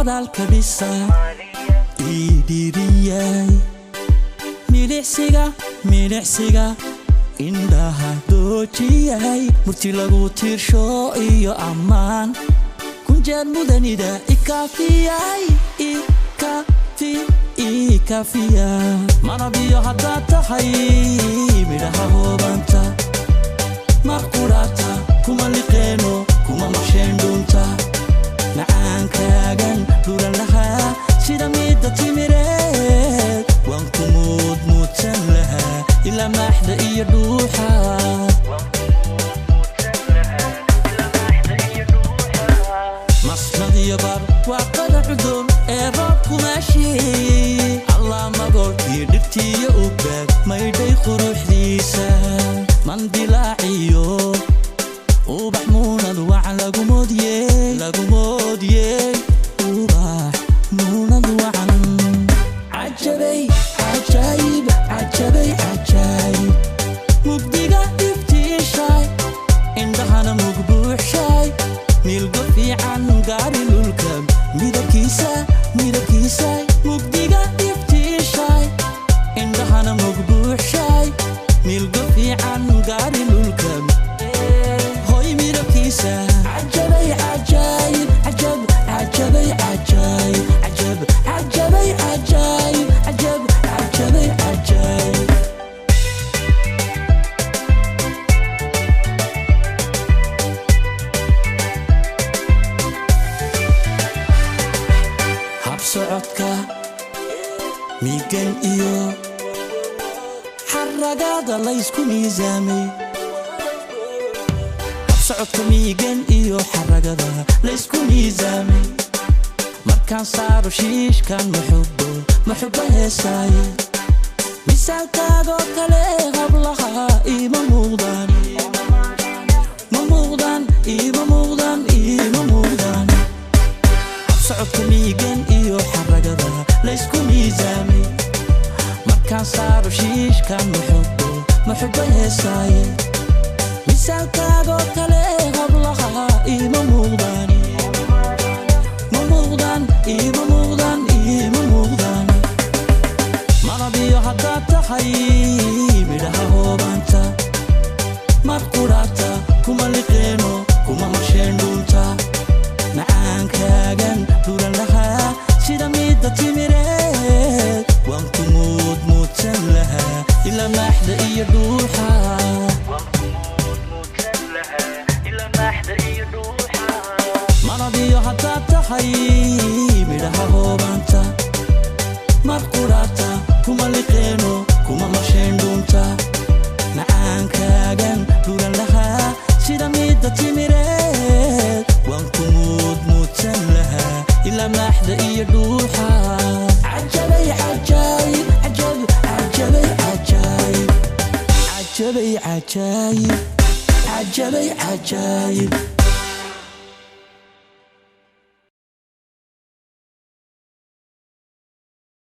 moraalka dhisa idiriyay milicsiga indhaha doojiyay murti lagu tiirsho iyo ammaan kunjaan mudanida ikafiyay ikafiya manabiyo haddaad tahay midhaha hoobanta marqurata kuma liqeeno kuma masheen dhunta macaankaagan dhuran lahaa sida midda timireed waan ku muudmuudsan lahaa ilaa maaxda iyo dhuuxa masnad iyo bar waa qada cudoon ee roobku maashiyey allah magool iyo dhirtiiyo ubaag maydhay quruxdiisa mandilaaciyo ubax muunad wacan lagu moodiyey ubax muunad wacan cajaayib mugdiga iftiishay indhahana mugbuuxshay milgo fiican gaari lulka midabkiisa mugdiga iftiishay indhahana mugbuuxshay milgo fiican gaari lulka hoy midabkiisa socodka miigan iyo xaragada laysku miisaamay socodka miigan iyo xaragada laysku miisaamay markaan saaro shiishkan maxubbo heesaaye misaalkaadoo kale hablaha ima muuqdaan socodka miigan iyo xaragada laysku miisaamay markaan saaro shiishkan maxubbo heesaaye misaalkaadoo kale hablaha ima muuqdaan manabiyo haddaad tahay midhaha hoobanta marqurata kuma liqeeno kuma masheen dhunta macaankaagan dhuran lahaa sida midda timireed waan ku muudmuudsan lahaa ilaa maaxda iyo dhuuxa manabiyo haddaad tahay midhaha hoobanta marqurata kuma liqeeno kuma masheen dhunta macaankaagan dhuran lahaa sida midda timireed waan ku muudmuudsan lahaa ilaa maaxda iyo dhuuxa cajaayib